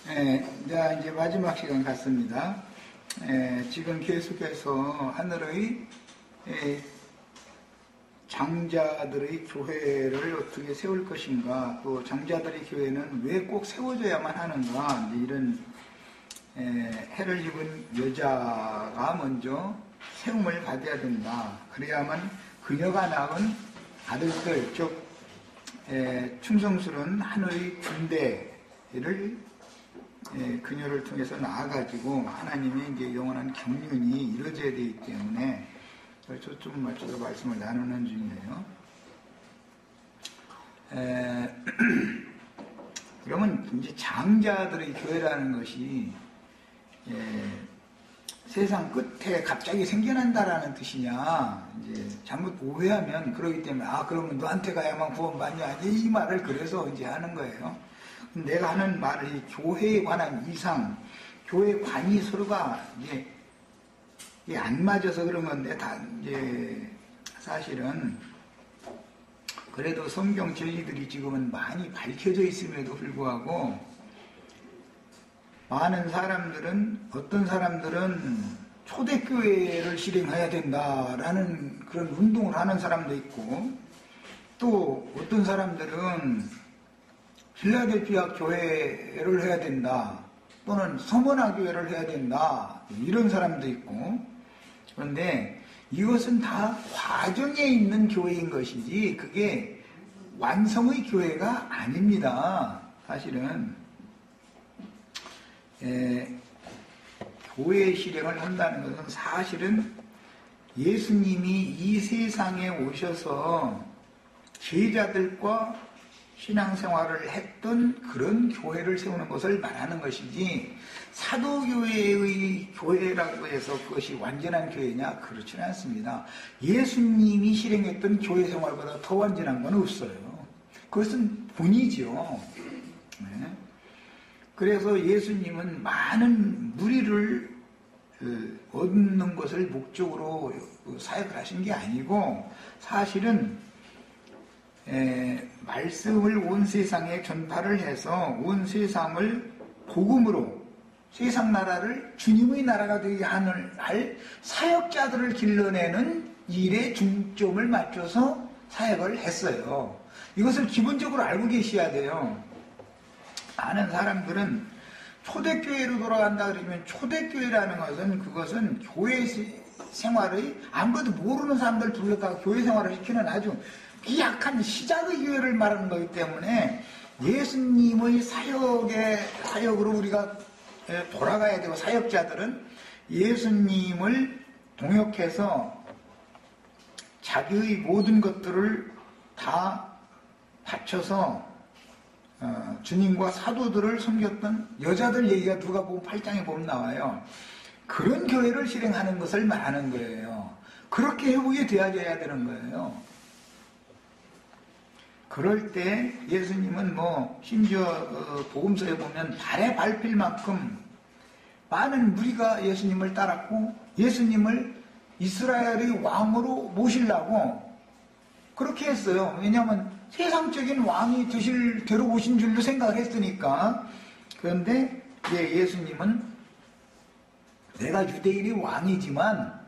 이제 마지막 시간 같습니다. 지금 계속해서 하늘의 장자들의 교회를 어떻게 세울 것인가, 또 장자들의 교회는 왜 꼭 세워져야만 하는가, 이런 해를 입은 여자가 먼저 세움을 받아야 된다. 그래야만 그녀가 낳은 아들들, 즉 충성스러운 하늘의 군대를 그녀를 통해서 나아가지고 하나님의 이제 영원한 경륜이 이루어져야 되기 때문에 초점을 맞춰서 말씀을 나누는 중이에요. 그러면 이제 장자들의 교회라는 것이 세상 끝에 갑자기 생겨난다라는 뜻이냐, 이제 잘못 오해하면 그러기 때문에 그러면 너한테 가야만 구원받냐, 이 말을 그래서 이제 하는 거예요. 내가 하는 말이 교회에 관한 이상, 교회 관이 서로가 이제 안 맞아서 그런 건데, 이제 사실은 그래도 성경 진리들이 지금은 많이 밝혀져 있음에도 불구하고 많은 사람들은, 어떤 사람들은 초대교회를 실행해야 된다라는 그런 운동을 하는 사람도 있고, 또 어떤 사람들은 필라델피아 교회를 해야 된다, 또는 서머나 교회를 해야 된다, 이런 사람도 있고. 그런데 이것은 다 과정에 있는 교회인 것이지 그게 완성의 교회가 아닙니다. 사실은 교회 실행을 한다는 것은 사실은 예수님이 이 세상에 오셔서 제자들과 신앙생활을 했던 그런 교회를 세우는 것을 말하는 것이지, 사도교회의 교회라고 해서 그것이 완전한 교회냐? 그렇지는 않습니다. 예수님이 실행했던 교회 생활보다 더 완전한 건 없어요. 그것은 본이죠. 그래서 예수님은 많은 무리를 얻는 것을 목적으로 사역을 하신 게 아니고, 사실은 말씀을 온 세상에 전파를 해서 온 세상을 복음으로, 세상 나라를 주님의 나라가 되게 할 사역자들을 길러내는 일에 중점을 맞춰서 사역을 했어요. 이것을 기본적으로 알고 계셔야 돼요. 많은 사람들은 초대교회로 돌아간다 그러면, 초대교회라는 것은 그것은 교회 생활의 아무것도 모르는 사람들 불러다가 교회 생활을 시키는 아주 약한 시작의 교회를 말하는 거기 때문에, 예수님의 사역으로 우리가 돌아가야 되고, 사역자들은 예수님을 동역해서 자기의 모든 것들을 다 바쳐서 주님과 사도들을 섬겼던 여자들 얘기가 누가복음 8장에 보면 나와요. 그런 교회를 실행하는 것을 말하는 거예요. 그렇게 회복이 되어야 되는 거예요. 그럴 때 예수님은 심지어 복음서에 보면 발에 밟힐 만큼 많은 무리가 예수님을 따랐고, 예수님을 이스라엘의 왕으로 모시려고 그렇게 했어요. 왜냐하면 세상적인 왕이 되실 대로 오신 줄로 생각을 했으니까. 그런데 예수님은 내가 유대인의 왕이지만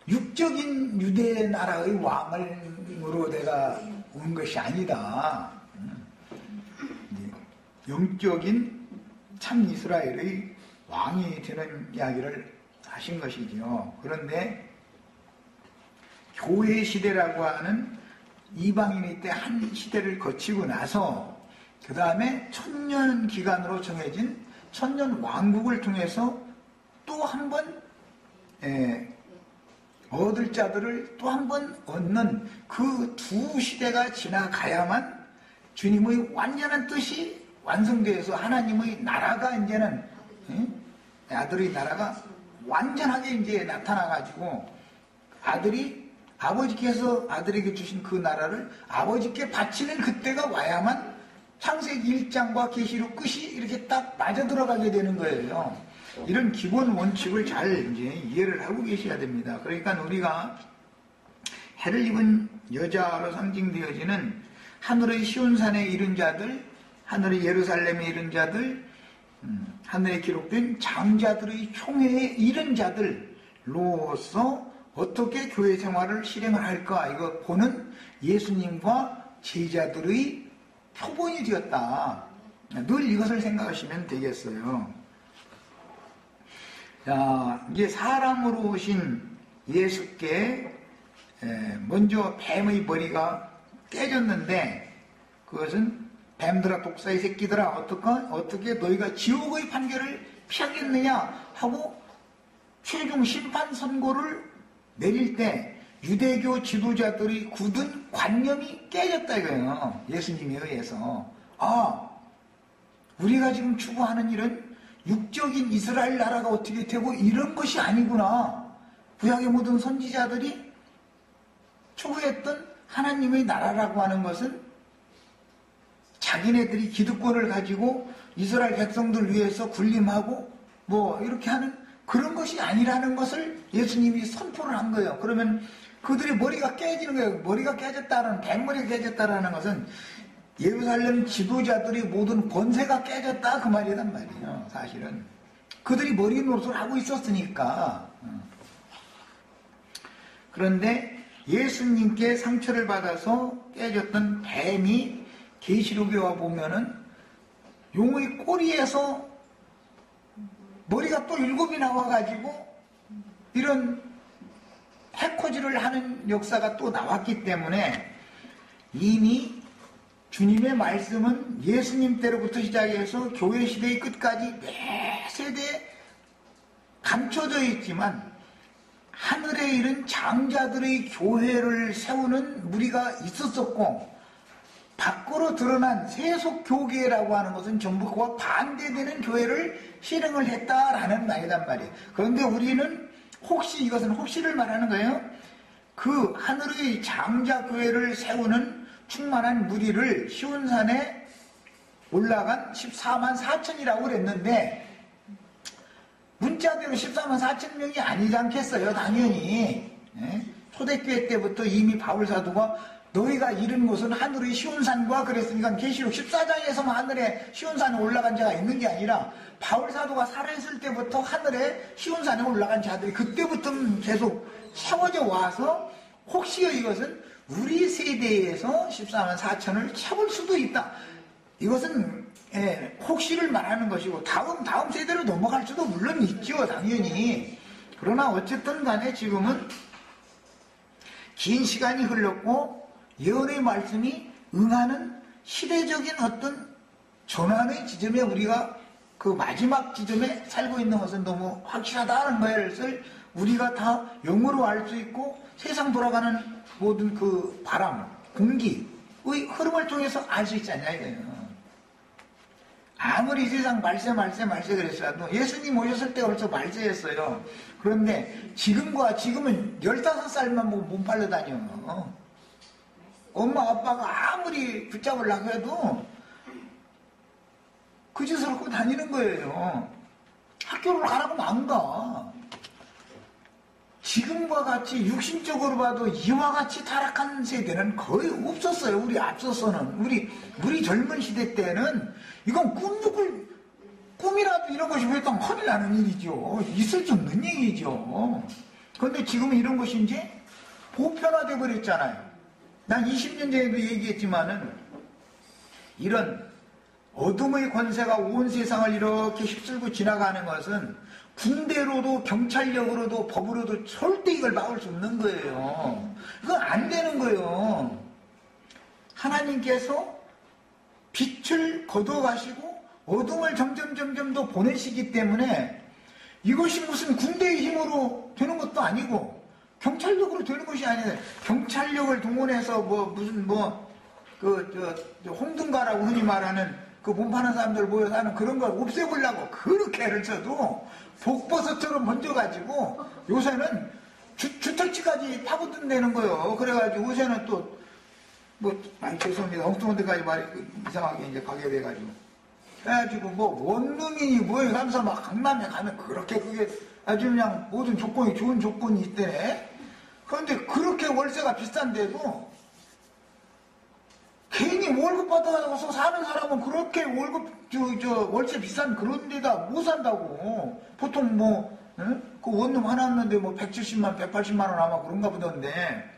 육적인 유대 나라의 왕으로 내가 온 것이 아니다. 영적인 참 이스라엘의 왕이 되는 이야기를 하신 것이지요. 그런데 교회 시대라고 하는 이방인의 때 한 시대를 거치고 나서 그 다음에 천년 기간으로 정해진 천년 왕국을 통해서 또 한 번 얻을 자들을 또 한 번 얻는 그 두 시대가 지나가야만 주님의 완전한 뜻이 완성되어서 하나님의 나라가 이제는 아들의 나라가 완전하게 이제 나타나가지고 아버지께서 아들에게 주신 그 나라를 아버지께 바치는 그때가 와야만 창세기 1장과 계시록 끝이 이렇게 딱 맞아 들어가게 되는 거예요. 이런 기본 원칙을 잘 이제 이해를 하고 계셔야 됩니다. 그러니까 우리가 해를 입은 여자로 상징되어지는 하늘의 시온산에 이른 자들, 하늘의 예루살렘에 이른 자들, 하늘에 기록된 장자들의 총회에 이른 자들로서 어떻게 교회 생활을 실행을 할까, 이거 보는 예수님과 제자들의 표본이 되었다. 늘 이것을 생각하시면 되겠어요. 자, 이게 사람으로 오신 예수께 먼저 뱀의 머리가 깨졌는데, 그것은 뱀들아 독사의 새끼들아 어떻게 너희가 지옥의 판결을 피하겠느냐 하고 최종 심판 선고를 내릴 때 유대교 지도자들이 굳은 관념이 깨졌다 이거예요. 예수님에 의해서. 아, 우리가 지금 추구하는 일은 육적인 이스라엘 나라가 어떻게 되고 이런 것이 아니구나. 구약의 모든 선지자들이 추구했던 하나님의 나라라고 하는 것은 자기네들이 기득권을 가지고 이스라엘 백성들 위해서 군림하고 뭐 이렇게 하는 그런 것이 아니라는 것을 예수님이 선포를 한 거예요. 그러면 그들의 머리가 깨지는 거예요. 머리가 깨졌다는, 뱀머리가 깨졌다라는 것은 예루살렘 지도자들이 모든 권세가 깨졌다 그 말이란 말이에요. 사실은 그들이 머리 노릇을 하고 있었으니까. 그런데 예수님께 상처를 받아서 깨졌던 뱀이 계시록에 와 보면은 용의 꼬리에서 머리가 또 7이 나와가지고 이런 해코지를 하는 역사가 또 나왔기 때문에 이미 주님의 말씀은 예수님 때로부터 시작해서 교회 시대의 끝까지 매 세대에 감춰져 있지만 하늘에 이른 장자들의 교회를 세우는 무리가 있었었고 밖으로 드러난 세속교계라고 하는 것은 전부 그와 반대되는 교회를 실행을 했다라는 말이란 말이에요. 그런데 우리는 혹시, 이것은 혹시를 말하는 거예요. 그 하늘의 장자교회를 세우는 충만한 무리를 시온산에 올라간 14만 4천이라고 그랬는데 문자대로 14만 4천 명이 아니지 않겠어요. 당연히. 초대교회 때부터 이미 바울사도가 너희가 이른 곳은 하늘의 시온산과 그랬으니까 계시록 14장에서만 하늘에 시온산에 올라간 자가 있는 게 아니라 바울사도가 살아있을 때부터 하늘에 시온산에 올라간 자들이 그때부터 계속 세워져 와서 혹시요 이것은 우리 세대에서 14만 4천을 채울 수도 있다. 이것은 혹시를 말하는 것이고 다음 세대로 넘어갈 수도 물론 있죠. 당연히. 그러나 어쨌든 간에 지금은 긴 시간이 흘렀고 예언의 말씀이 응하는 시대적인 어떤 전환의 지점에 우리가 그 마지막 지점에 살고 있는 것은 너무 확실하다는 것을 우리가 다 영어로 알 수 있고 세상 돌아가는 모든 그 바람, 공기의 흐름을 통해서 알 수 있지 않냐 이거예요. 아무리 세상 말세 그랬어도 예수님 오셨을 때 벌써 말세였어요. 그런데 지금은 15살만 몸팔러 다녀. 엄마 아빠가 아무리 붙잡으려고 해도 그 짓을 하고 다니는 거예요. 학교를 가라고 안 가. 지금과 같이 육신적으로 봐도 이와 같이 타락한 세대는 거의 없었어요. 우리 앞서서는. 우리 젊은 시대 때는 이건 꿈이라도 이런 것이 했다면 큰일 나는 일이죠. 있을 수 없는 얘기죠. 그런데 지금은 이런 것이 이제 보편화되어 버렸잖아요. 난 20년 전에도 얘기했지만은 이런 어둠의 권세가 온 세상을 이렇게 휩쓸고 지나가는 것은 군대로도 경찰력으로도 법으로도 절대 이걸 막을 수 없는 거예요. 그건 안 되는 거예요. 하나님께서 빛을 거둬가시고 어둠을 점점 더 보내시기 때문에 이것이 무슨 군대의 힘으로 되는 것도 아니고 경찰력으로 되는 것이 아니에요. 경찰력을 동원해서 홍등가라고 흔히 말하는 그 몸파는 사람들 모여서 하는 그런 걸 없애보려고 그렇게 애를 써도 복버섯처럼 번져가지고 요새는 주택지까지 파고든다는 거예요. 그래가지고 요새는 또 죄송합니다. 엉뚱한 데까지 말이 이상하게 이제 가게 돼가지고. 그래가지고 원룸이니 하면서 막 강남에 가면 그렇게 그게 아주 그냥 모든 조건이 좋은 조건이 있대네. 그런데 그렇게 월세가 비싼데도 괜히 월급 받아서 사는 사람은 그렇게 월급, 월세 비싼 그런 데다 못 산다고. 보통 뭐, 응? 그 원룸 하나 왔는데 뭐 170만, 180만 원 아마 그런가 보던데.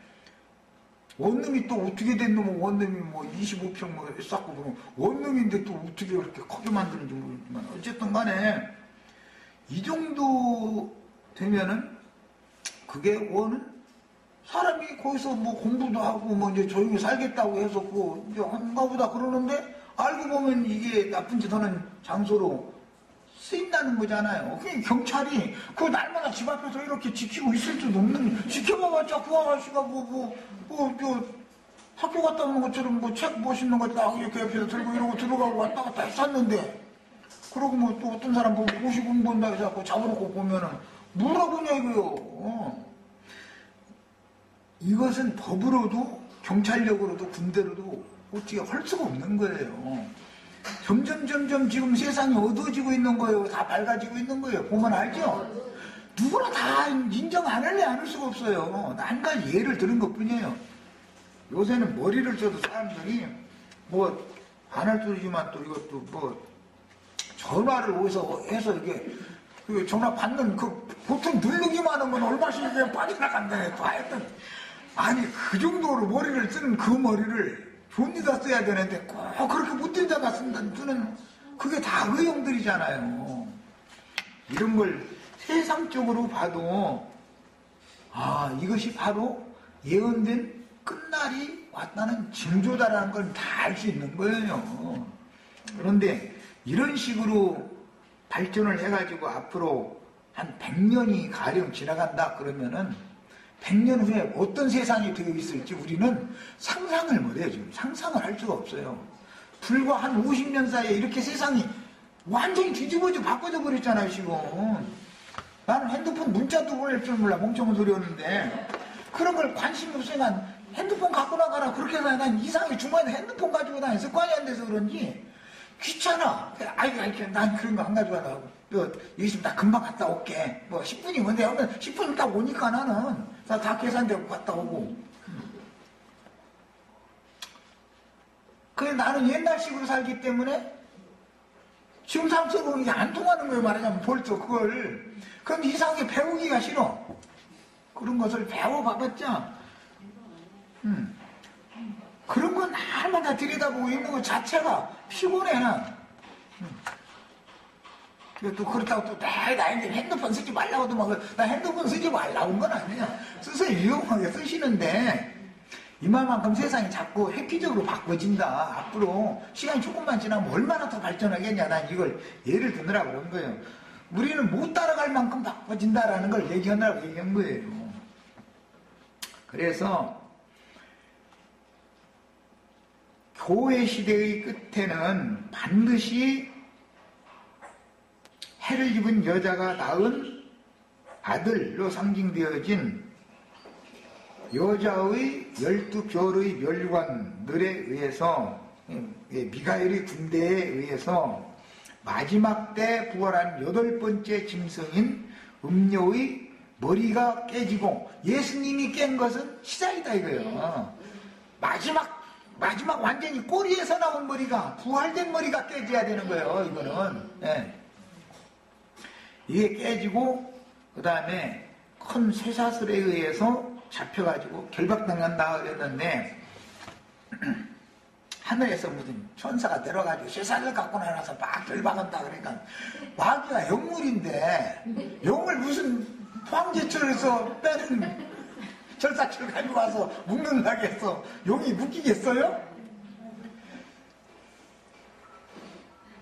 원룸이 또 어떻게 된 놈은 원룸이 뭐 25평 뭐 쌓고 그러면 원룸인데 또 어떻게 그렇게 크게 만드는지 모르지만 어쨌든 간에 이 정도 되면은 그게 원은 사람이 거기서 뭐 공부도 하고 뭐 이제 조용히 살겠다고 해서 그 이제 한가 보다 그러는데 알고 보면 이게 나쁜 짓 하는 장소로 쓰인다는 거잖아요. 그게 경찰이 그 날마다 집 앞에서 이렇게 지키고 있을 줄도 없는, 지켜봐봤자 그 아저씨가 학교 갔다 오는 것처럼 뭐 책 멋있는 거 딱 이렇게 옆에서 들고 이러고 들어가고 왔다 갔다 했었는데, 그러고 뭐 또 어떤 사람 보고 고시 공부한다 해서 잡아놓고 보면은 뭐라고 하냐 이거요. 이것은 법으로도 경찰력으로도 군대로도 어떻게 할 수가 없는 거예요. 점점 지금 세상이 어두워지고 있는 거예요. 다 밝아지고 있는 거예요. 보면 알죠? 누구나 다 인정 안 할래 안 할 수가 없어요. 한 가지 예를 들은 것 뿐이에요. 요새는 머리를 써도 사람들이 뭐 안 할 소리지만 또 이것도 뭐 전화를 어디서 해서 이게 그 전화 받는 그 보통 누르기만 하는 건 얼마씩 이게 빠져나간다네. 또 하여튼 아니 그 정도로 머리를 쓰는 그 머리를 좋은 데다 써야 되는데 꼭 그렇게 못된 데다 쓰는 그게 다 의용들이잖아요. 이런 걸 세상적으로 봐도 아 이것이 바로 예언된 끝날이 왔다는 징조다라는 걸 다 알 수 있는 거예요. 그런데 이런 식으로 발전을 해가지고 앞으로 한 100년이 가령 지나간다 그러면은 100년 후에 어떤 세상이 되어 있을지 우리는 상상을 못해요. 지금 상상을 할 수가 없어요. 불과 한 50년 사이에 이렇게 세상이 완전히 뒤집어져 바꿔져 버렸잖아요. 지금 나는 핸드폰 문자도 보낼 줄 몰라. 멍청한 소리였는데 그런 걸 관심 없으면 핸드폰 갖고 나가라 그렇게 해서 난 이상하게 중간에 핸드폰 가지고 다니 습관이 안 돼서 그런지 귀찮아. 난 그런 거 안 가지고 나가고 여기 있으면 나 금방 갔다 올게. 뭐 10분이 뭔데 하면 10분 딱 오니까 나는 다 계산되고 갔다 오고. 그래 나는 옛날식으로 살기 때문에 지금 상처로 이게 안 통하는 거예요. 말하자면 벌써 그걸. 그럼 이상하게 배우기가 싫어. 그런 것을 배워봐봤자 그런 건 날마다 들여다보고 있는 것 자체가 피곤해 난. 또 그렇다고 또 나한테 핸드폰 쓰지 말라고도 나 핸드폰 쓰지 말라고 한 건 아니야. 쓰서 유용하게 쓰시는데 이 말만큼 세상이 자꾸 획기적으로 바꿔진다. 앞으로 시간이 조금만 지나면 얼마나 더 발전하겠냐. 난 이걸 예를 드느라고 그런 거예요. 우리는 못 따라갈 만큼 바꿔진다라는 걸 얘기하느라고 얘기한 거예요. 그래서 교회 시대의 끝에는 반드시 해를 입은 여자가 낳은 아들로 상징되어진 여자의 12별의 멸관들에 의해서 미가엘의 군대에 의해서 마지막 때 부활한 8번째 짐승인 음녀의 머리가 깨지고 예수님이 깬 것은 시작이다 이거예요. 마지막 완전히 꼬리에서 나온 머리가 부활된 머리가 깨져야 되는 거예요. 이거는 이게 깨지고 그 다음에 큰 쇠사슬에 의해서 잡혀가지고 결박당한다 그랬는데 하늘에서 무슨 천사가 내려가지고 쇠사슬 갖고 나와서 막 결박한다 그러니까 마귀가 영물인데 영물 무슨 포항제철에서 빼는 절사철 가지고 와서 묶는다고 해서 용이 묶이겠어요?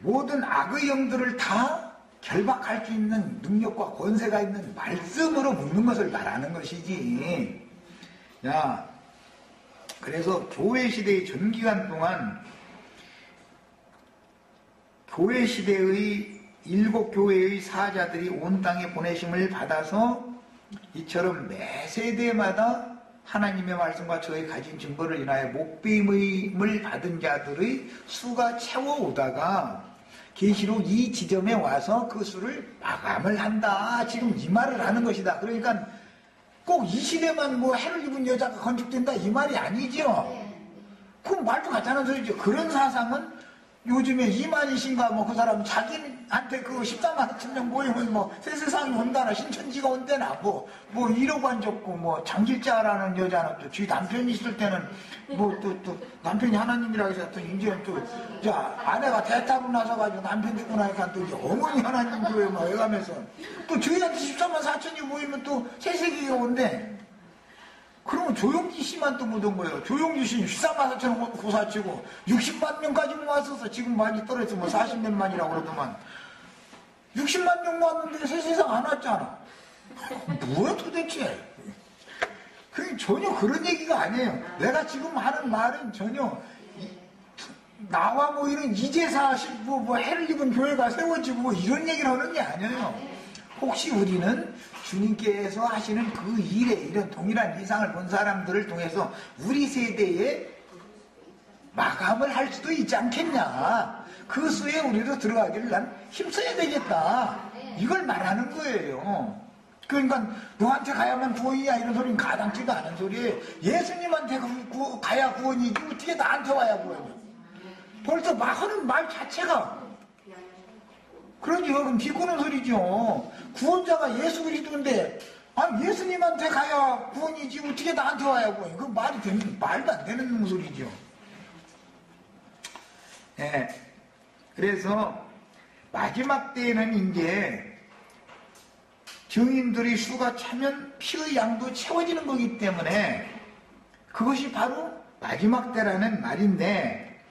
모든 악의 영들을 다 결박할 수 있는 능력과 권세가 있는 말씀으로 묶는 것을 말하는 것이지. 야, 그래서 교회 시대의 전 기간 동안 교회 시대의 7교회의 사자들이 온 땅에 보내심을 받아서 이처럼 매 세대마다 하나님의 말씀과 저의 가진 증거를 인하여 목배임을 받은 자들의 수가 채워오다가 계시록 이 지점에 와서 그 수를 마감을 한다. 지금 이 말을 하는 것이다. 그러니까 꼭 이 시대만 뭐 해를 입은 여자가 건축된다 이 말이 아니죠. 그건 말도 같다는 소리죠. 그런 사상은 요즘에 이만희신가 뭐 그 사람 자기한테 그 14만 5천 명 모이면 뭐 새 세상이 온다나 신천지가 온다나 뭐 1억 원 줬고 뭐 장길자라는 여자는 또 지 남편이 있을 때는 뭐 또 남편이 하나님이라고 해서 또 이제는 또 아내가 대타로 나서가지고 남편 죽고 나니까 또 이제 어머니 하나님 교회 뭐 해가면서 또 저희한테 14만 4천이 모이면 또 새 세계가 온대. 그러면 조용지 씨만 또 묻은 거예요. 조용지 씨는 14만 4천 고사치고 60만 명까지 모았어서 지금 많이 떨어져서 뭐 40몇 만이라고 그러더만 60만 명 모았는데 새 세상 안 왔잖아. 뭐야 도대체. 그게 전혀 그런 얘기가 아니에요. 내가 지금 하는 말은 전혀 나와 뭐 이런 이제사 신부 뭐 해를 입은 교회가 세워지고 뭐 이런 얘기를 하는 게 아니에요. 혹시 우리는 주님께서 하시는 그 일에 이런 동일한 이상을 본 사람들을 통해서 우리 세대에 마감을 할 수도 있지 않겠냐. 그 수에 우리도 들어가기를 난 힘써야 되겠다. 이걸 말하는 거예요. 그러니까 너한테 가야만 구원이야 이런 소리는 가당치도 않은 소리예요. 예수님한테 가야 구원이지 어떻게 나한테 와야 구원이야. 벌써 막 하는 말 자체가 그러죠. 그럼 비꼬는 소리죠. 구원자가 예수 그리스도인데 예수님한테 가야 구원이지 어떻게 나한테 와야 구원이야. 그 말도 안 되는 소리죠. 네. 그래서 마지막 때에는 이제 증인들의 수가 차면 피의 양도 채워지는 거기 때문에 그것이 바로 마지막 때라는 말인데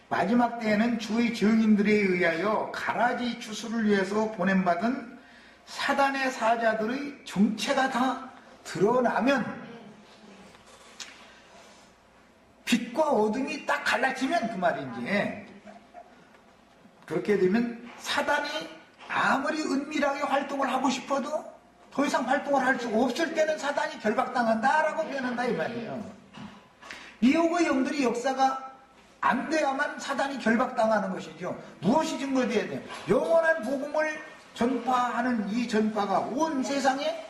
마지막 때에는 주의 증인들에 의하여 가라지 추수를 위해서 보냄받은 사단의 사자들의 정체가 다 드러나면 빛과 어둠이 딱 갈라지면 그 말인지 그렇게 되면 사단이 아무리 은밀하게 활동을 하고 싶어도 더 이상 활동을 할 수 없을 때는 사단이 결박당한다라고 표현한다 이 말이에요. 미혹의 영들이 역사가 안 돼야만 사단이 결박당하는 것이죠. 무엇이 증거되어야 돼요? 영원한 복음을 전파하는 이 전파가 온 세상에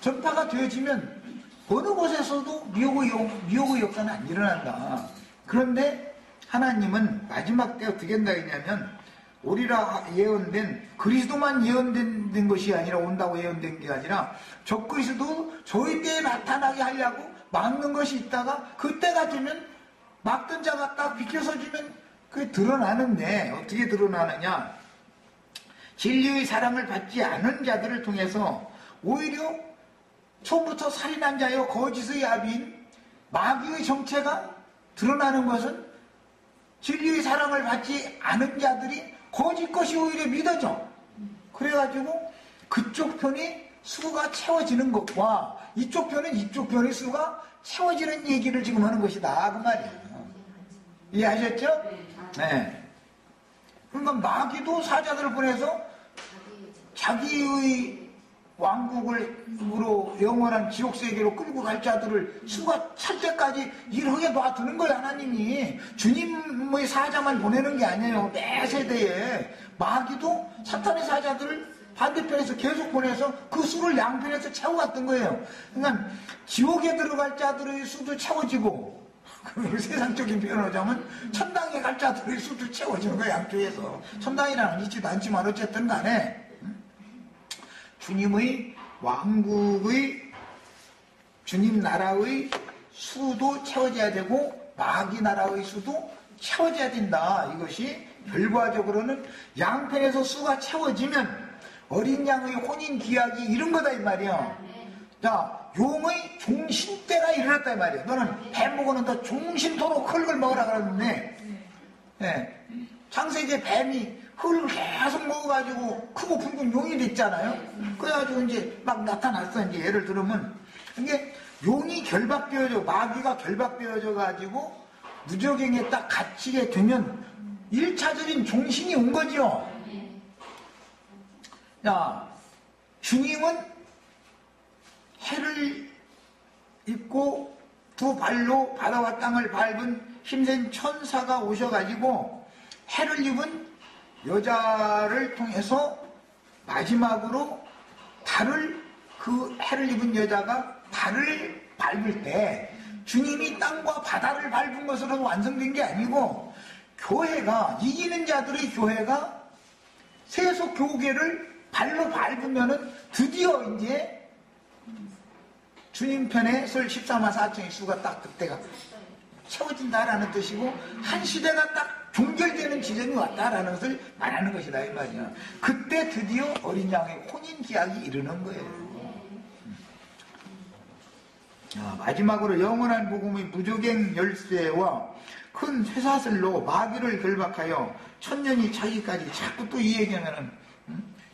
전파가 되어지면 어느 곳에서도 미혹의 역사는 안 일어난다. 그런데 하나님은 마지막 때 어떻게 한다 했냐면 오리라 예언된 그리스도만 예언된 것이 아니라 온다고 예언된 게 아니라 적그리스도 저희 때에 나타나게 하려고 막는 것이 있다가 그때가 되면 막던 자가 딱 비켜서주면 그게 드러나는데 어떻게 드러나느냐. 진리의 사랑을 받지 않은 자들을 통해서 오히려 처음부터 살인한 자여 거짓의 아비인 마귀의 정체가 드러나는 것은 진리의 사랑을 받지 않은 자들이 거짓 것이 오히려 믿어져. 그래가지고 그쪽 편이 수가 채워지는 것과 이쪽 편은 이쪽 편의 수가 채워지는 얘기를 지금 하는 것이다 그 말이에요. 이해하셨죠? 네. 그러니까 마귀도 사자들을 보내서 자기의 왕국으로 영원한 지옥세계로 끌고 갈 자들을 수가 찰 때까지 이렇게 놔두는 거예요. 하나님이 주님의 사자만 보내는 게 아니에요. 매 세대에 마귀도 사탄의 사자들을 반대편에서 계속 보내서 그 수를 양편에서 채워갔던 거예요. 그러니까 지옥에 들어갈 자들의 수도 채워지고 세상적인 표현을 하자면 천당에 갈 자들의 수도 채워지는 거예요. 양쪽에서. 천당이라는 있지도 않지만 어쨌든 간에 주님의 왕국의 주님 나라의 수도 채워져야 되고 마귀 나라의 수도 채워져야 된다. 이것이 결과적으로는 양편에서 수가 채워지면 어린 양의 혼인 기약이 이런 거다 이 말이야. 자, 용의 종신 때가 일어났다 이 말이야. 너는 뱀 먹어는 더 종신토록 흙을 먹으라 그러는데 네. 창세기에 뱀이 흙을 계속 먹어가지고 크고 붉은 용이 됐잖아요. 그래가지고 이제 막 나타났어. 이제 예를 들면 이게 용이 결박되어져 마귀가 결박되어져가지고 무적행에 딱 갇히게 되면 1차적인 종신이 온 거죠. 야, 주님은 해를 입고 두 발로 바다와 땅을 밟은 힘센 천사가 오셔가지고 해를 입은 여자를 통해서 마지막으로 그 해를 입은 여자가 달을 밟을 때 주님이 땅과 바다를 밟은 것으로 완성된 게 아니고, 교회가, 이기는 자들의 교회가 세속 교계를 발로 밟으면은 드디어 이제 주님 편에 설 14만 4천의 수가 딱 그때가 채워진다라는 뜻이고, 한 시대가 딱 종결되는 지점이 왔다라는 것을 말하는 것이다 이 말이야. 그때 드디어 어린 양의 혼인 기약이 이르는 거예요. 마지막으로 영원한 복음의 무조갱 열쇠와 큰 쇠사슬로 마귀를 결박하여 천년이 차기까지 자꾸 또 이 얘기하면은,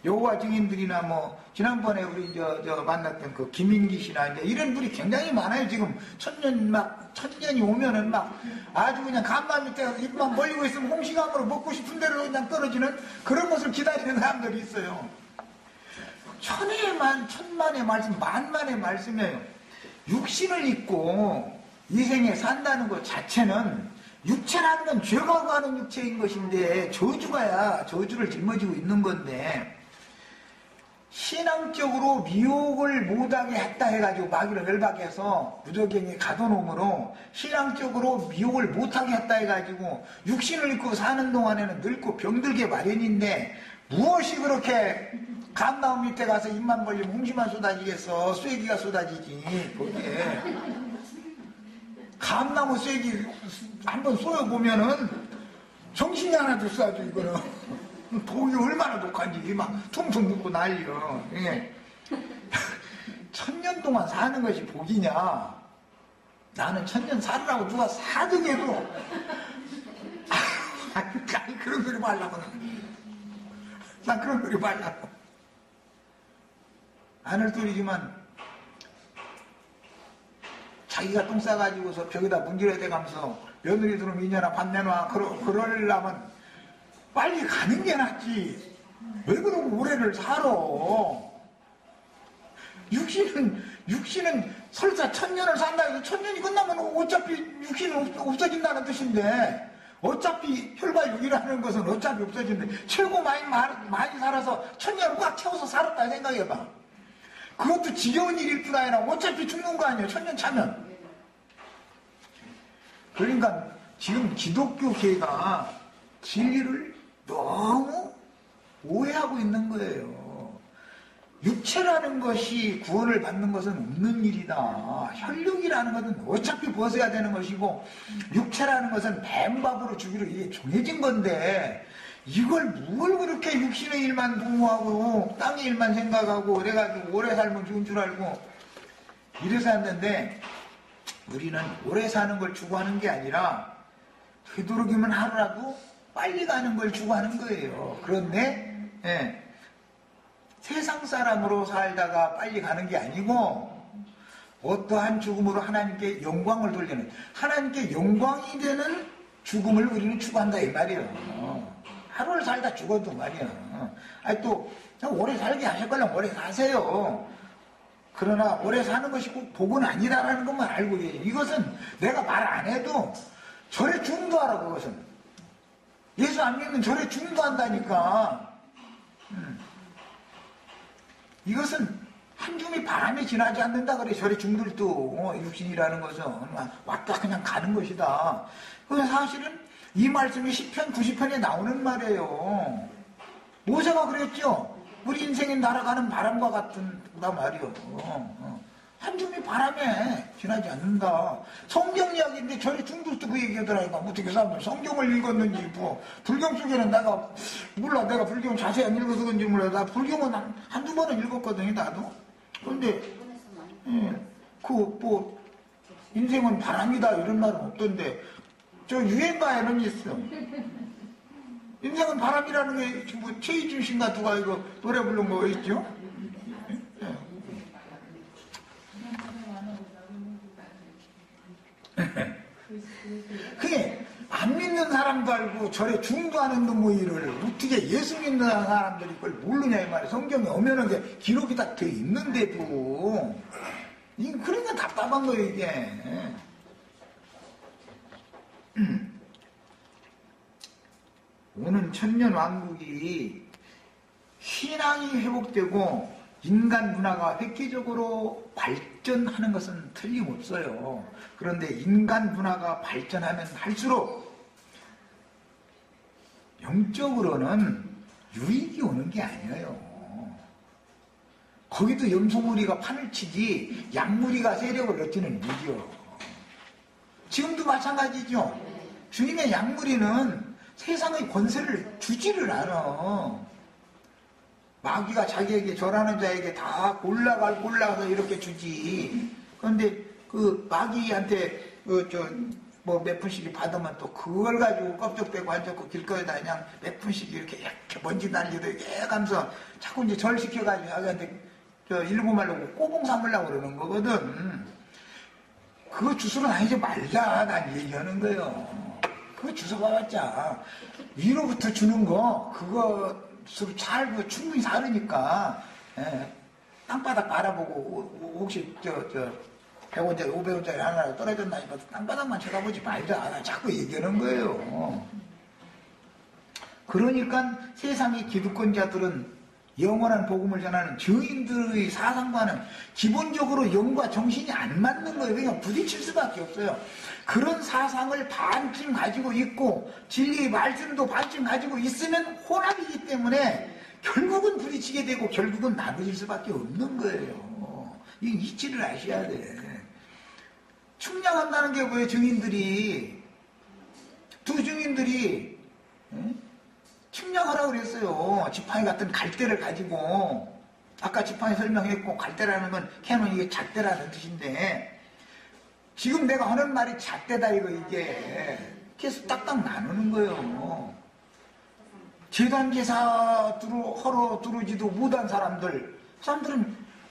여호와 증인들이나 뭐 지난번에 우리 저 만났던 그 김인기 씨나 이제 이런 분이 굉장히 많아요. 지금 천년이 오면은 막 아주 그냥 간만 밑에 입만 벌리고 있으면 홍시감으로 먹고 싶은 대로 그냥 떨어지는 그런 것을 기다리는 사람들이 있어요. 천만의 말씀, 만만의 말씀이에요. 육신을 입고 이 생에 산다는 것 자체는, 육체라는 건 죄가 가는 육체인 것인데 저주가야 저주를 짊어지고 있는 건데, 신앙적으로 미혹을 못하게 했다 해가지고 마귀를 결박해서 무조갱에 가둬놓음으로 신앙적으로 미혹을 못하게 했다 해가지고 육신을 입고 사는 동안에는 늙고 병들게 마련인데, 무엇이 그렇게 감나무 밑에 가서 입만 벌리면 홍시만 쏟아지겠어? 쐐기가 쏟아지지. 거기에 감나무 쐐기 한번 쏘여보면은 정신이 하나도 쏴줘. 이거는 독이 얼마나 독한지 막 퉁퉁 붓고 난리여. 예. 천년 동안 사는 것이 복이냐? 나는 천년 살으라고 누가 사등해도 아니 그런 소리 말라고. 난 그런 소리 말라고. 하늘 소리지만 자기가 똥 싸가지고서 벽에다 문질러야 돼가면서 며느리 들으면 이년아 밥 내놔 그러려면 빨리 가는 게 낫지. 왜 그러고 오래를 살아? 육신은 설사 천년을 산다 해도 천년이 끝나면 어차피 육신은 없어진다는 뜻인데, 어차피 혈과육이라는 것은 어차피 없어지는데 최고 많이 살아서 천년을 꽉 채워서 살았다 생각해봐. 그것도 지겨운 일일 뿐 아니라 어차피 죽는 거 아니에요, 천년 차면. 그러니까 지금 기독교계가 진리를 너무 오해하고 있는 거예요. 육체라는 것이 구원을 받는 것은 없는 일이다. 혈육이라는 것은 어차피 벗어야 되는 것이고, 육체라는 것은 맨밥으로 주기로 이게 정해진 건데, 이걸 뭘 그렇게 육신의 일만 도모하고 땅의 일만 생각하고 그래가지고 오래 살면 좋은 줄 알고 이래서 했는데, 우리는 오래 사는 걸 추구하는 게 아니라 되도록이면 하루라도 빨리 가는 걸 추구하는 거예요. 그런데 세상 사람으로 살다가 빨리 가는 게 아니고, 어떠한 죽음으로 하나님께 영광을 돌리는, 하나님께 영광이 되는 죽음을 우리는 추구한다 이 말이에요. 하루를 살다 죽어도 말이야. 아니 또 오래 살게 하실 거면 오래 사세요. 그러나 오래 사는 것이 꼭 복은 아니다라는 것만 알고 계세요. 이것은 내가 말 안 해도 절에 중도하라고. 그것은 예수 안 믿는 절에 중도한다니까. 이것은 한 줌이 바람에 지나지 않는다 그래. 절에 중들도 육신이라는 것은 왔다 그냥 가는 것이다. 그래서 사실은 이 말씀이 10편 90편에 나오는 말이에요. 모세가 그랬죠. 우리 인생이 날아가는 바람과 같은다 말이요. 한 줌이 바람에 지나지 않는다. 성경 이야기인데 절에 중들도 그 얘기하더라니까. 어떻게 사람들 성경을 읽었는지 뭐. 불경 속에는 내가 몰라. 내가 불경 자세히 안 읽어서 그런지 몰라. 나 불경은 한두 번은 읽었거든요 나도. 그런데 뭐 인생은 바람이다 이런 말은 없던데, 저 유행가에는 있어. 인생은 바람이라는 게 지금 뭐 최희준 씨인가 누가 이거 노래 부른 거 있죠? 그게 안 믿는 사람도 알고 절에 중도하는 놈의 일을 어떻게 예수 믿는 사람들이 그걸 모르냐 이 말이야. 성경에 엄연하게 기록이 다 돼 있는데도 그러니까 답답한 거예요 이게. 오는 천년 왕국이 신앙이 회복되고 인간 문화가 획기적으로 발전하는 것은 틀림없어요. 그런데 인간 문화가 발전하면 할수록 영적으로는 유익이 오는 게 아니에요. 거기도 염소무리가 판을 치지 양무리가 세력을 얻지는 못이요. 지금도 마찬가지죠. 주님의 양무리는 세상의 권세를 주지를 않아. 마귀가 자기에게 절하는 자에게 다 골라서 이렇게 주지. 그런데 그 마귀한테 몇 푼씩 받으면 또 그걸 가지고 껍적대고 앉았고 길거리에다 그냥 몇 푼씩 이렇게 먼지 날리도 이렇게 가면서 자꾸 이제 절 시켜가지고 자기한테 일부 말로 꼬봉 삼으려고 그러는 거거든. 그거 주스로 다니지 말자, 난 얘기하는 거예요. 그거 주워 봐봤자 위로부터 주는 거 그거 잘 충분히 사르니까 땅바닥 바라보고 혹시 100원짜리 500원짜리 하나라도 떨어졌나 싶어서 땅바닥만 쳐다보지 말자, 나 자꾸 얘기하는 거예요. 그러니까 세상의 기득권자들은 영원한 복음을 전하는 증인들의 사상과는 기본적으로 영과 정신이 안 맞는 거예요. 그냥 부딪힐 수밖에 없어요. 그런 사상을 반쯤 가지고 있고 진리의 말씀도 반쯤 가지고 있으면 혼합이기 때문에 결국은 부딪히게 되고 결국은 나눠질 수밖에 없는 거예요. 이 이치를 아셔야 돼. 충량한다는 게 뭐예요? 증인들이 두 증인들이 측량하라고 그랬어요. 지팡이 같은 갈대를 가지고. 아까 지팡이 설명했고, 갈대라는 건 캐논 이게 잣대라는 뜻인데, 지금 내가 하는 말이 잣대다, 이게. 계속 딱딱 나누는 거예요. 제단제사 허러 두르지도 못한 사람들은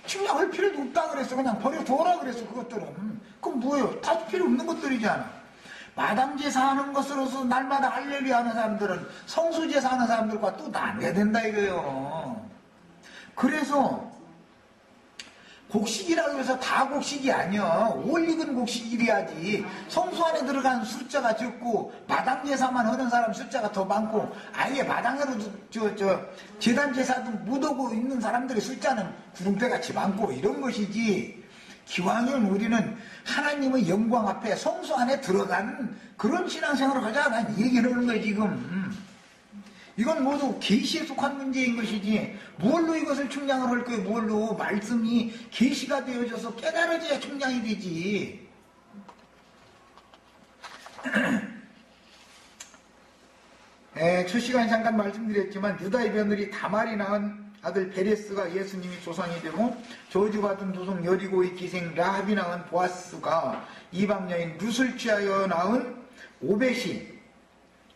측량할 필요도 없다 그랬어. 그냥 버려둬라 그랬어, 그것들은. 그럼 뭐예요? 다 필요 없는 것들이잖아. 마당제사 하는 것으로서 날마다 할렐루야 하는 사람들은 성수제사 하는 사람들과 또 나눠야 된다 이거예요. 그래서 곡식이라고 해서 다 곡식이 아니야. 올익은 곡식이래야지. 성수 안에 들어간 숫자가 적고 마당제사만 하는 사람 숫자가 더 많고 아예 마당으로 제단제사도 못하고 있는 사람들의 숫자는 구름대같이 많고 이런 것이지. 기왕이면 우리는 하나님의 영광 앞에 성수 안에 들어간 그런 신앙생활을 하자. 난 얘기하는 거야 지금. 이건 모두 계시에 속한 문제인 것이지 뭘로 이것을 충량을 할 거예요. 뭘로. 말씀이 계시가 되어져서 깨달아져야 충량이 되지. 첫 시간에 잠깐 말씀드렸지만 유다의 며느리 다말이 낳은 아들 베레스가 예수님이 조상이 되고 저주받은 조상 여리고의 기생 라합이 낳은 보아스가 이방 여인 룻을 취하여 낳은 오벳이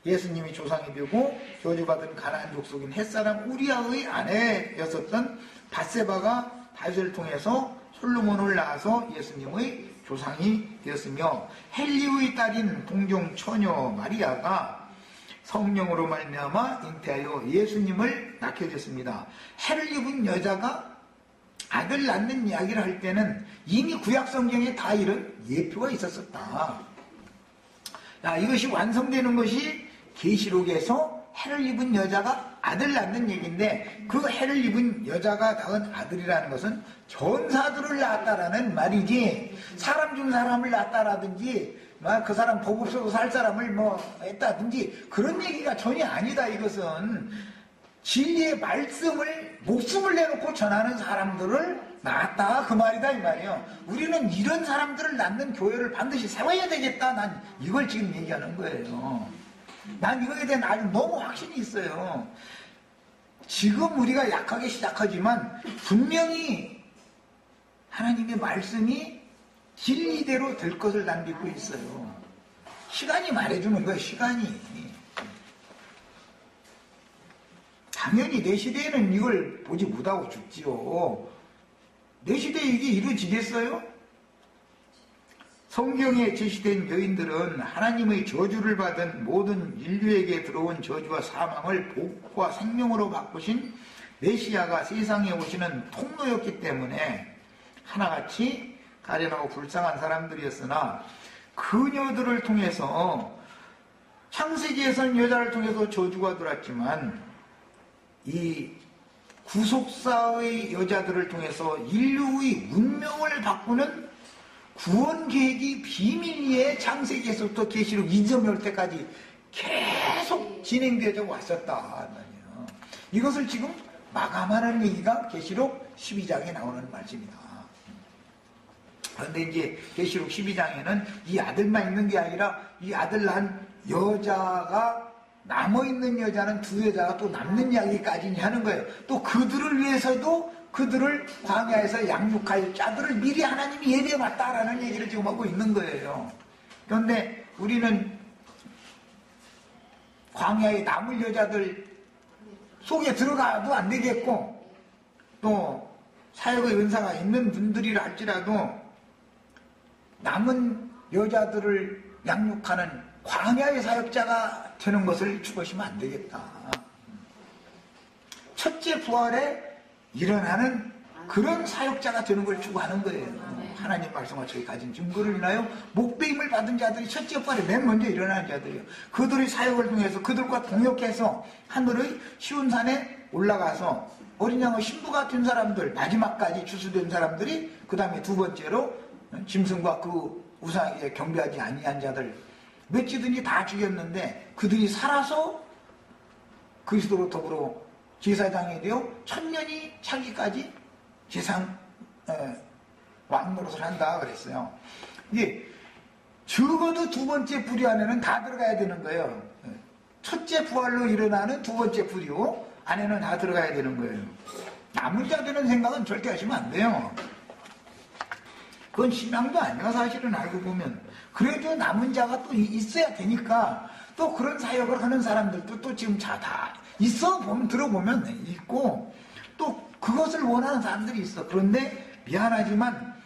예수님이 조상이 되고 저주받은 가나안 족속인 햇사람 우리아의 아내였었던 밧세바가 다윗을 통해서 솔로몬을 낳아서 예수님의 조상이 되었으며 헬리의 딸인 동정 처녀 마리아가 성령으로 말미암아 잉태하여 예수님을 낳게 됐습니다. 해를 입은 여자가 아들 낳는 이야기를 할 때는 이미 구약성경에 다 이런 예표가 있었었다. 이것이 완성되는 것이 계시록에서 해를 입은 여자가 아들 낳는 얘기인데 그 해를 입은 여자가 낳은 아들이라는 것은 전사들을 낳았다라는 말이지 사람 중 사람을 낳았다라든지 그 사람 복 없어도 살 사람을 했다든지 그런 얘기가 전혀 아니다. 이것은 진리의 말씀을 목숨을 내놓고 전하는 사람들을 낳았다 그 말이다 이 말이에요. 우리는 이런 사람들을 낳는 교회를 반드시 세워야 되겠다. 난 이걸 지금 얘기하는 거예요. 난 이거에 대한 아주 너무 확신이 있어요. 지금 우리가 약하게 시작하지만 분명히 하나님의 말씀이 진리대로 될 것을 난 믿고 있어요. 시간이 말해주는 거예요. 시간이. 당연히 내 시대에는 이걸 보지 못하고 죽지요. 내 시대에 이게 이루어지겠어요? 성경에 제시된 여인들은 하나님의 저주를 받은 모든 인류에게 들어온 저주와 사망을 복과 생명으로 바꾸신 메시아가 세상에 오시는 통로였기 때문에 하나같이 가련하고 불쌍한 사람들이었으나 그녀들을 통해서 창세기에서는 여자를 통해서 저주가 들어왔지만 이 구속사의 여자들을 통해서 인류의 운명을 바꾸는 구원 계획이 비밀리에 창세기에서부터 계시록 2.0 때까지 계속 진행되어 왔었다. 이것을 지금 마감하는 얘기가 계시록 12장에 나오는 말씀이다. 그런데 이제 계시록 12장에는 이 아들만 있는 게 아니라 이 아들 낳은 여자가 남아있는 여자는 두 여자가 또 남는 이야기까지 하는 거예요. 또 그들을 위해서도 그들을 광야에서 양육할 자들을 미리 하나님이 예비해놨다라는 얘기를 지금 하고 있는 거예요. 그런데 우리는 광야에 남을 여자들 속에 들어가도 안 되겠고 또 사역의 은사가 있는 분들이라 할지라도 남은 여자들을 양육하는 광야의 사역자가 되는 것을 추구하시면 안 되겠다. 첫째 부활에 일어나는 그런 사역자가 되는 걸 추구하는 거예요. 하나님 말씀과 저희 가진 증거를 인하여 목배임을 받은 자들이 첫째 부활에 맨 먼저 일어나는 자들이에요. 그들의 사역을 통해서 그들과 동역해서 하늘의 시온산에 올라가서 어린 양의 신부가 된 사람들, 마지막까지 추수된 사람들이 그 다음에 두 번째로 짐승과 그 우상에 경배하지 아니한 자들 몇지든지 다 죽였는데 그들이 살아서 그리스도로 더불어 제사장이 되어 천년이 차기까지 제상 왕 노릇을 한다 그랬어요. 이게 적어도 두 번째 부리 안에는 다 들어가야 되는 거예요. 첫째 부활로 일어나는 두 번째 부리요 안에는 다 들어가야 되는 거예요. 남은 자 되는 생각은 절대 하시면 안 돼요. 그건 신앙도 아니야 사실은 알고 보면. 그래도 남은 자가 또 있어야 되니까 또 그런 사역을 하는 사람들도 또 지금 다 있어 보면 들어보면 있고 또 그것을 원하는 사람들이 있어. 그런데 미안하지만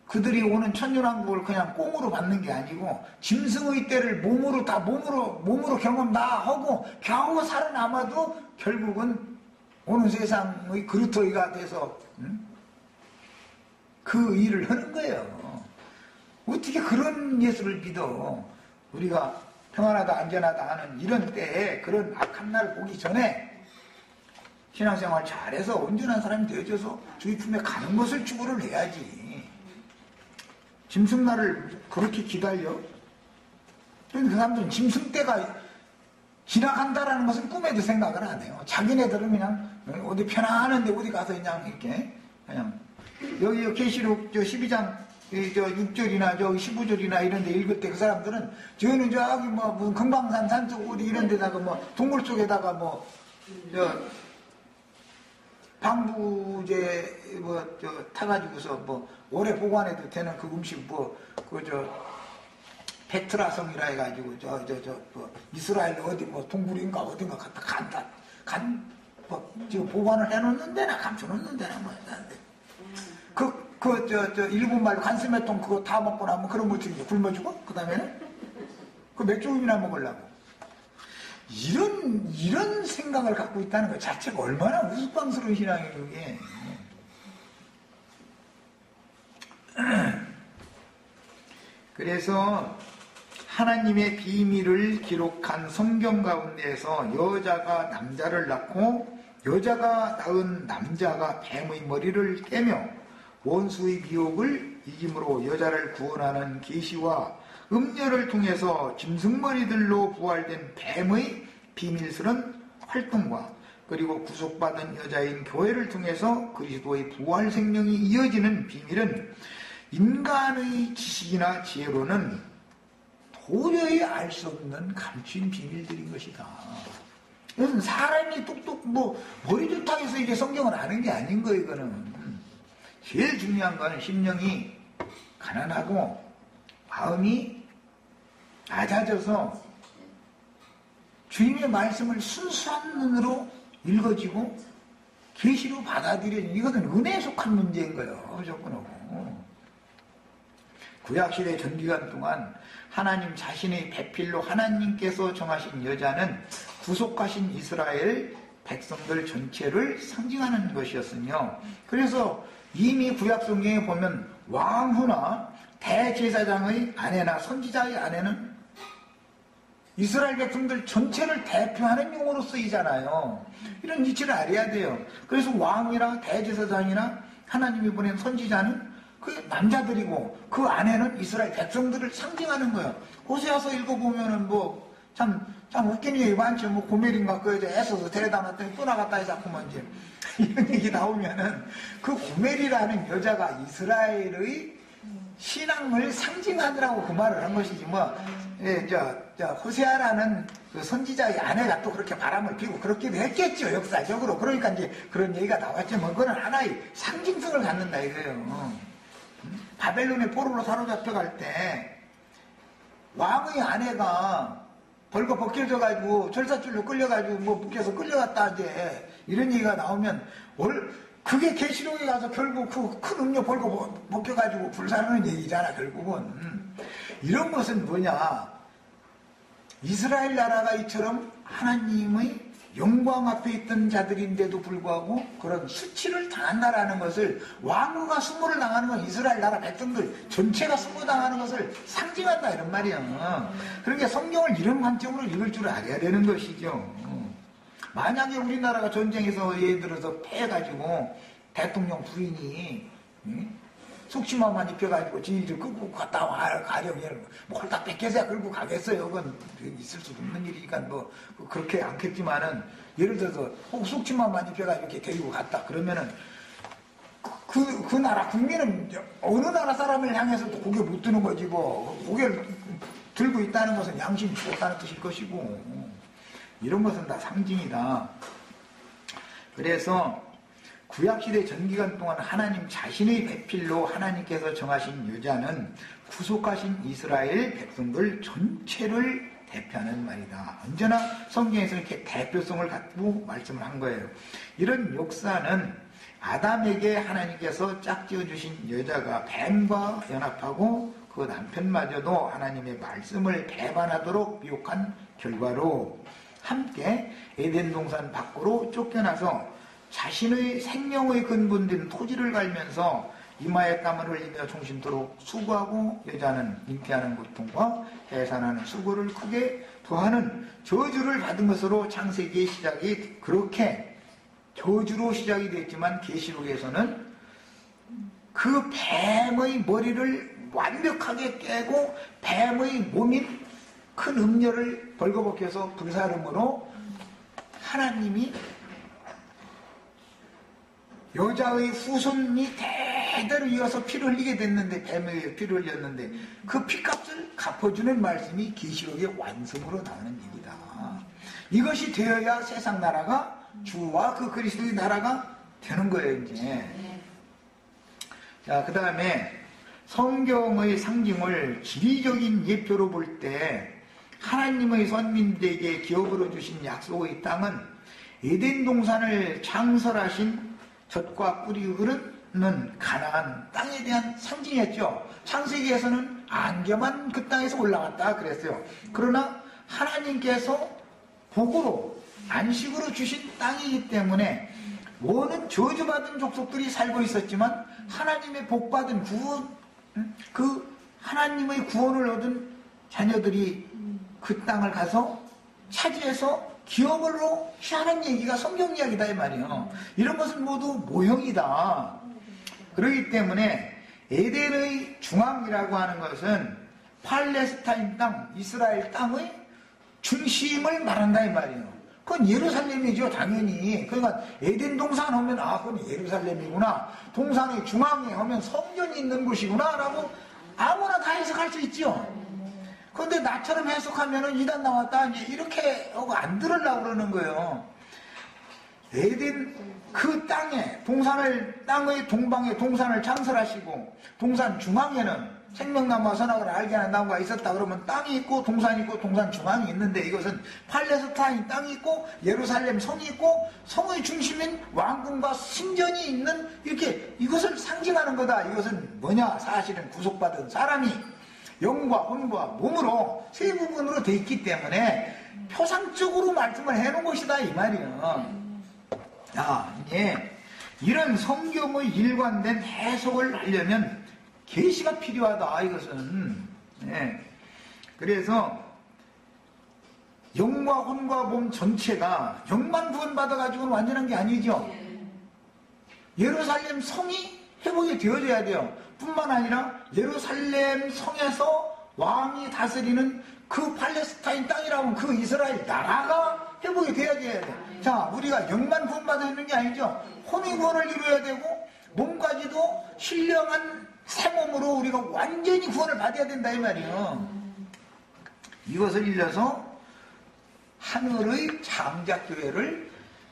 그들이 오는 천년왕국을 그냥 꽁으로 받는 게 아니고 짐승의 때를 몸으로 경험 다 하고 겨우 살아남아도 결국은 오는 세상의 그루터기가 돼서 그 일을 하는 거예요. 어떻게 그런 예수를 믿어? 우리가 평안하다 안전하다 하는 이런 때에 그런 악한 날 보기 전에 신앙생활 잘해서 온전한 사람이 되어져서 주의 품에 가는 것을 추구를 해야지. 짐승날을 그렇게 기다려? 그 사람들은 짐승 때가 지나간다라는 것은 꿈에도 생각을 안 해요. 자기네들은 그냥 어디 편안한데 어디 가서 그냥 이렇게 그냥 여기 계시록 12장 6절이나 15절이나 이런 데 읽을 때 그 사람들은 저는 저기 무슨 금강산 산속 어디 이런 데다가 동굴 속에다가 방부제 타가지고서 오래 보관해도 되는 그 음식 베트라성이라 해가지고 이스라엘 어디 동굴인가 어딘가 갖다 지금 보관을 해놓는 데나 감춰놓는 데나 일본 말로 간스메통 그거 다 먹고 나면 그런 거 어떻게 굶어주고 그 다음에는 그 몇 조금이나 먹으려고 이런 생각을 갖고 있다는 것 자체가 얼마나 우스꽝스러운 신앙이에요 그게. 그래서 하나님의 비밀을 기록한 성경 가운데에서 여자가 남자를 낳고 여자가 낳은 남자가 뱀의 머리를 깨며 원수의 미혹을 이김으로 여자를 구원하는 계시와 음녀를 통해서 짐승머리들로 부활된 뱀의 비밀스런 활동과 그리고 구속받은 여자인 교회를 통해서 그리스도의 부활 생명이 이어지는 비밀은 인간의 지식이나 지혜로는 도저히 알 수 없는 감추인 비밀들인 것이다. 이것은 사람이 똑똑 머리 좋다 해서 이게 성경을 아는 게 아닌 거예요. 이거는 제일 중요한 거는 심령이 가난하고 마음이 낮아져서 주님의 말씀을 순수한 눈으로 읽어지고 계시로 받아들여지는 이것은 은혜에 속한 문제인 거예요. 무조건하고. 구약시대 전기간 동안 하나님 자신의 배필로 하나님께서 정하신 여자는 구속하신 이스라엘 백성들 전체를 상징하는 것이었으며 그래서 이미 구약성경에 보면 왕후나 대제사장의 아내나 선지자의 아내는 이스라엘 백성들 전체를 대표하는 용어로 쓰이잖아요. 이런 이치를 알아야 돼요. 그래서 왕이나 대제사장이나 하나님이 보낸 선지자는 그 남자들이고 그 안에는 이스라엘 백성들을 상징하는 거예요. 호세아서 읽어보면은 뭐 참 웃기는 얘기 많죠. 뭐 고멜인가 그 여자 애써서 데려다 놨더니 또 나갔다 해서 자꾸만 이제 이런 얘기 나오면은 그 고멜이라는 여자가 이스라엘의 신앙을 상징하느라고 그 말을 한 것이지 뭐 예, 호세아라는 그 선지자의 아내가 또 그렇게 바람을 피고 그렇기도 했겠죠 역사적으로. 그러니까 이제 그런 얘기가 나왔죠. 뭐 그건 하나의 상징성을 갖는다 이거예요. 바벨론의 포로로 사로잡혀 갈 때 왕의 아내가 벌거벗겨져가지고 절사줄로 끌려가지고 뭐 묶여서 끌려갔다 이제 이런 얘기가 나오면 그게 계시록에 가서 결국 그 큰 음료 벌거벗겨가지고 불사르는 얘기잖아 결국은. 이런 것은 뭐냐, 이스라엘 나라가 이처럼 하나님의 영광 앞에 있던 자들인데도 불구하고 그런 수치를 당한다라는 것을, 왕후가 수모를 당하는 건 이스라엘 나라 백성들 전체가 수모당하는 것을 상징한다 이런 말이야. 그러니까 성경을 이런 관점으로 읽을 줄 알아야 되는 것이죠. 만약에 우리나라가 전쟁에서 예를 들어서 패해가지고 대통령 부인이 속치마만 입혀가지고 지휘를 끌고 갔다 가려면 뭐 홀딱 뺏겨서야 끌고 가겠어요. 그건 있을 수도 없는 일이니까 뭐 그렇게 않겠지만은, 예를 들어서 혹 속치마만 입혀가지고 이렇게 데리고 갔다 그러면은 그 나라 국민은 어느 나라 사람을 향해서도 고개 못 드는 거지 뭐. 고개를 들고 있다는 것은 양심이 죽었다는 뜻일 것이고, 이런 것은 다 상징이다. 그래서 구약시대 전기간 동안 하나님 자신의 배필로 하나님께서 정하신 여자는 구속하신 이스라엘 백성들 전체를 대표하는 말이다. 언제나 성경에서 이렇게 대표성을 갖고 말씀을 한 거예요. 이런 역사는 아담에게 하나님께서 짝지어 주신 여자가 뱀과 연합하고 그 남편마저도 하나님의 말씀을 배반하도록 미혹한 결과로 함께 에덴 동산 밖으로 쫓겨나서 자신의 생명의 근본된 토지를 갈면서 이마에 땀을 흘리며 종신토록 수고하고, 여자는 잉태하는 고통과 해산하는 수고를 크게 더하는 저주를 받은 것으로 창세기의 시작이 그렇게 저주로 시작이 됐지만, 계시록에서는 그 뱀의 머리를 완벽하게 깨고 뱀의 몸인 큰 음녀를 벌거벗겨서 불사름으로 하나님이 여자의 후손이 대대로 이어서 피를 흘리게 됐는데, 뱀에 의해 피를 흘렸는데 그 피값을 갚아주는 말씀이 계시록의 완성으로 나오는 얘기다. 이것이 되어야 세상 나라가 주와 그 그리스도의 나라가 되는 거예요 이제. 자, 그 다음에 성경의 상징을 지리적인 예표로 볼 때 하나님의 선민들에게 기업으로 주신 약속의 땅은 에덴 동산을 창설하신 젖과 꿀이 흐르는 가나안 땅에 대한 상징이었죠. 창세기에서는 안개만 그 땅에서 올라갔다 그랬어요. 그러나 하나님께서 복으로 안식으로 주신 땅이기 때문에 뭐는 저주받은 족속들이 살고 있었지만 하나님의 복받은 구원, 그 하나님의 구원을 얻은 자녀들이 그 땅을 가서 차지해서 기업으로 취하는 얘기가 성경 이야기다 이 말이에요. 이런 것은 모두 모형이다. 그렇기 때문에 에덴의 중앙이라고 하는 것은 팔레스타인 땅, 이스라엘 땅의 중심을 말한다 이 말이에요. 그건 예루살렘이죠 당연히. 그러니까 에덴 동산 하면 그건 예루살렘이구나, 동산의 중앙에 하면 성전이 있는 곳이구나 라고 아무나 다 해석할 수 있죠. 그런데 나처럼 해석하면은 이단 나왔다 이렇게 하고 안 들으려고 그러는 거예요. 에덴 그 땅에 땅의 동방에 동산을 창설하시고, 동산 중앙에는 생명나무와 선악을 알게 하는 나무가 있었다 그러면 땅이 있고 동산이 있고 동산 중앙이 있는데, 이것은 팔레스타인 땅이 있고 예루살렘 성이 있고 성의 중심인 왕궁과 신전이 있는, 이렇게 이것을 상징하는 거다. 이것은 뭐냐, 사실은 구속받은 사람이 영과 혼과 몸으로 세 부분으로 돼 있기 때문에 표상적으로 말씀을 해놓은 것이다 이 말이에요. 이런 성경의 일관된 해석을 하려면 계시가 필요하다 이것은. 그래서 영과 혼과 몸 전체가 영만 구원받아가지고는 완전한 게 아니죠. 예루살렘 성이 회복이 되어져야 돼요. 뿐만 아니라 예루살렘 성에서 왕이 다스리는 그 팔레스타인 땅이라고 하면 그 이스라엘 나라가 회복이 되어져야 돼요. 자, 우리가 영만 구원받아 있는 게 아니죠. 혼의 구원을 이루어야 되고 몸까지도 신령한 새 몸으로 우리가 완전히 구원을 받아야 된다 이 말이에요. 이것을 일러서 하늘의 장자교회를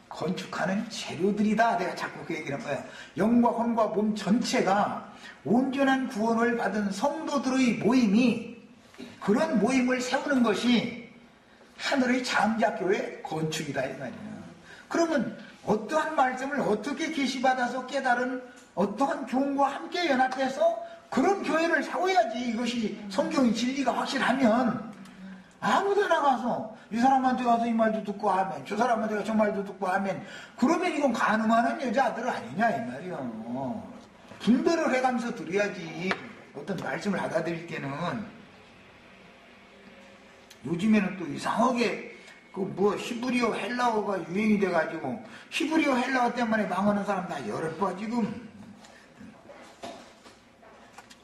건축하는 재료들이다. 내가 자꾸 그 얘기를 한 거예요. 영과 혼과 몸 전체가 온전한 구원을 받은 성도들의 모임이, 그런 모임을 세우는 것이 하늘의 장자교회 건축이다 이 말이에요. 그러면 어떠한 말씀을 어떻게 계시받아서 깨달은 어떠한 교훈과 함께 연합해서 그런 교회를 세워야지. 이것이 성경의 진리가 확실하면 아무데나 가서 이 사람한테 가서 이 말도 듣고 하면, 저 사람한테 가서 저 말도 듣고 하면, 그러면 이건 가늠하는 여자들 아니냐 이 말이요. 분별을 해가면서 들어야지. 어떤 말씀을 받아들일 때는. 요즘에는 또 이상하게 히브리어 헬라어가 유행이 돼가지고 히브리어 헬라어 때문에 망하는 사람 다 열어봐 지금.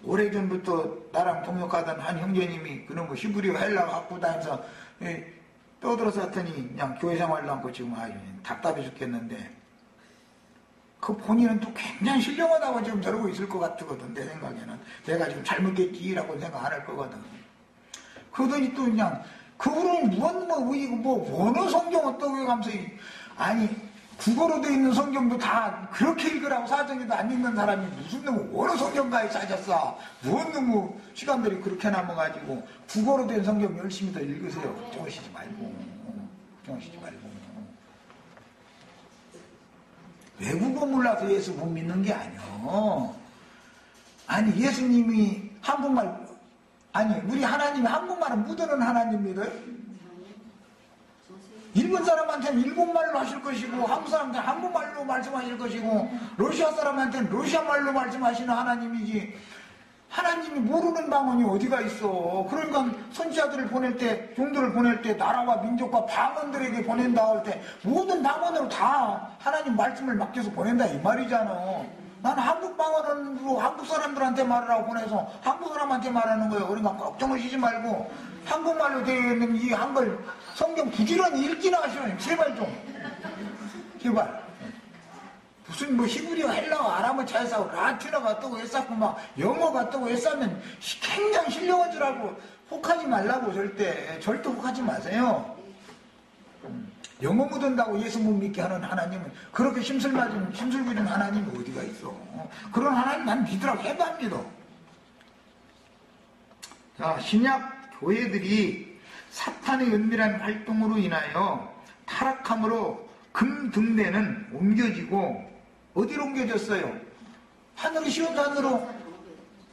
오래전부터 나랑 동역하던 한 형제님이 그런 거 히브리어 헬라어 갖고 다니면서 떠들어서 했더니 그냥 교회 생활도 않고 지금 아주 답답해 죽겠는데, 그 본인은 또 굉장히 신령하다고 지금 저러고 있을 것 같거든. 내 생각에는 내가 지금 잘못했지라고 생각 안 할 거거든. 그러더니 또 그냥 그 후로는 원어 성경 어떻게 하면서, 아니 국어로 되어 있는 성경도 다 그렇게 읽으라고 사정에도 안 읽는 사람이 무슨 놈의 원어 성경가에 찾았어. 뭔 놈의 시간들이 그렇게 남아가지고 국어로 된 성경 열심히 더 읽으세요. 걱정하시지 말고. 외국어 몰라서 예수 못 믿는 게 아니요. 아니 예수님이 한국말, 아니 우리 하나님이 한국말은 묻어는 하나님 믿어요? 일본 사람한테는 일본말로 하실 것이고, 한국 사람한테는 한국말로 말씀하실 것이고, 러시아 사람한테는 러시아말로 말씀하시는 하나님이지, 하나님이 모르는 방언이 어디가 있어. 그러니까 선지자들을 보낼 때, 종들을 보낼 때 나라와 민족과 방언들에게 보낸다 할 때 모든 방언으로 다 하나님 말씀을 맡겨서 보낸다 이 말이잖아. 난 한국 방언으로 한국 사람들한테 말하라고 보내서 한국 사람한테 말하는 거예요. 그러니까 걱정하시지 말고 한국말로 되어 있는 이 한글 성경 부지런히 읽기나 하시면 제발 좀. 제발. 무슨 히브리어 헬라어 아람어 차에서 라틴어가 뜨고 애쌌고 막 영어가 뜨고 애싸면 굉장히 신령한 줄 알고 혹하지 말라고. 절대 혹하지 마세요. 영어 묻은다고 예수 못 믿게 하는 하나님은, 그렇게 심술부리는 하나님이 어디가 있어. 그런 하나님 난 믿으라고 해도 안 믿어. 자, 신약 교회들이 사탄의 은밀한 활동으로 인하여 타락함으로 금등대는 옮겨지고, 어디로 옮겨졌어요? 하늘이 시온산으로,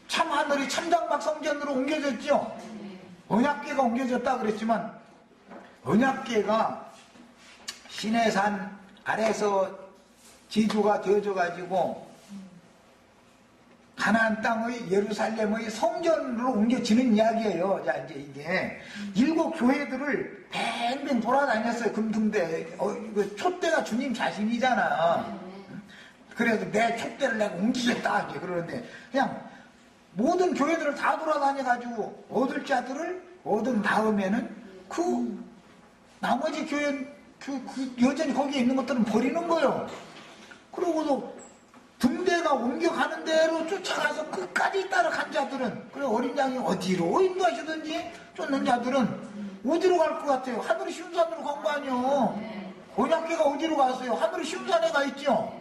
참 하늘이 참장막 성전으로 옮겨졌죠. 언약궤가 옮겨졌다 그랬지만 언약궤가 시내산 아래서 지주가 되어져 가지고 가나안 땅의 예루살렘의 성전으로 옮겨지는 이야기예요. 자, 이제 이게 일곱 교회들을 뱅뱅 돌아다녔어요. 금등대. 그 촛대가 주님 자신이잖아. 그래서 내 촛대를 내가 옮기겠다 이제 그러는데, 그냥 모든 교회들을 다 돌아다녀가지고 얻을 자들을 얻은 다음에는 그 나머지 교회 여전히 거기에 있는 것들은 버리는 거예요. 그러고도 등대가 옮겨가는 대로 쫓아가서 끝까지 따라간 자들은, 그래 어린 양이 어디로 인도하시든지 쫓는 자들은 어디로 갈 것 같아요? 하늘이 시온산으로 간 거 아니에요. 언약궤가 어디로 갔어요? 하늘이 시온산에 가 있죠.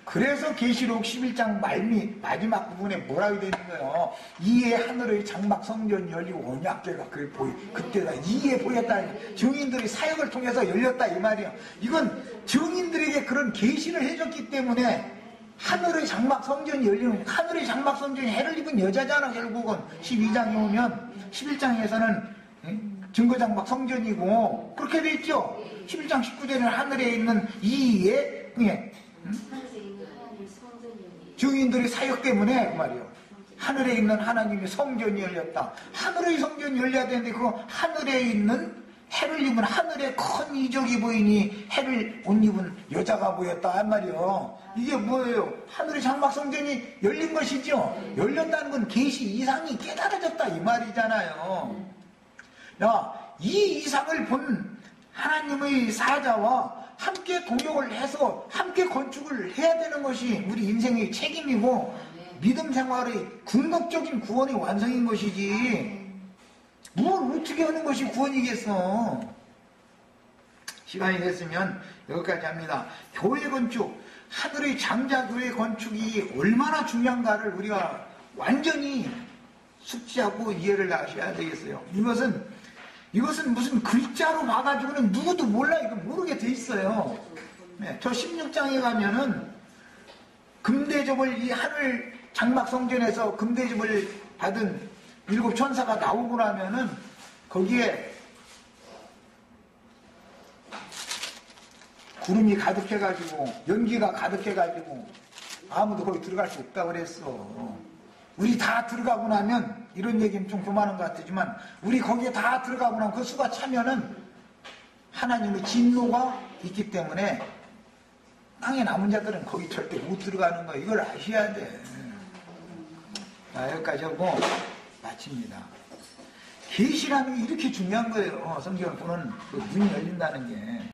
그래서 계시록 11장 마지막 부분에 뭐라고 되어 있는 거예요? 이에 하늘의 장막 성전이 열리고 언약궤가 그때가 이에 보였다. 증인들의 사역을 통해서 열렸다 이 말이에요. 이건 증인들에게 그런 계시를 해줬기 때문에 하늘의 장막 성전이 열리는, 하늘의 장막 성전이 해를 입은 여자잖아. 결국은 12장에 오면 11장에서는 증거장막 성전이고 그렇게 돼 있죠. 11장 19절에는 하늘에 있는 이에 증인들의 사역 때문에 그 말이에요. 하늘에 있는 하나님의 성전이 열렸다. 하늘의 성전이 열려야 되는데 그거 하늘에 있는 해를 입은 하늘에 큰 이적이 보이니 해를 옷 입은 여자가 보였다 한 말이요. 이게 뭐예요? 하늘의 장막성전이 열린 것이죠. 열렸다는 건 계시 이상이 깨달아졌다 이 말이잖아요. 야, 이 이상을 본 하나님의 사자와 함께 동역을 해서 함께 건축을 해야 되는 것이 우리 인생의 책임이고 믿음 생활의 궁극적인 구원의 완성인 것이지 뭘 어떻게 하는 것이 구원이겠어. 시간이 됐으면 여기까지 합니다. 교회 건축, 하늘의 장자교회 건축이 얼마나 중요한가를 우리가 완전히 숙지하고 이해를 하셔야 되겠어요. 이것은 무슨 글자로 봐가지고는 누구도 몰라. 이거 모르게 돼 있어요. 네, 저 16장에 가면은 금대접을 이 하늘 장막성전에서 금대접을 받은 7 천사가 나오고 나면은 거기에 구름이 가득해가지고 연기가 가득해가지고 아무도 거기 들어갈 수 없다고 그랬어. 우리 다 들어가고 나면 이런 얘기는 좀 그만한 것 같지만 우리 거기에 다 들어가고 나면 그 수가 차면은 하나님의 진노가 있기 때문에 땅에 남은 자들은 거기 절대 못 들어가는 거야. 이걸 아셔야 돼. 자, 여기까지 하고 마칩니다. 계시라는 게 이렇게 중요한 거예요. 성경을 보는 그 문이 열린다는 게.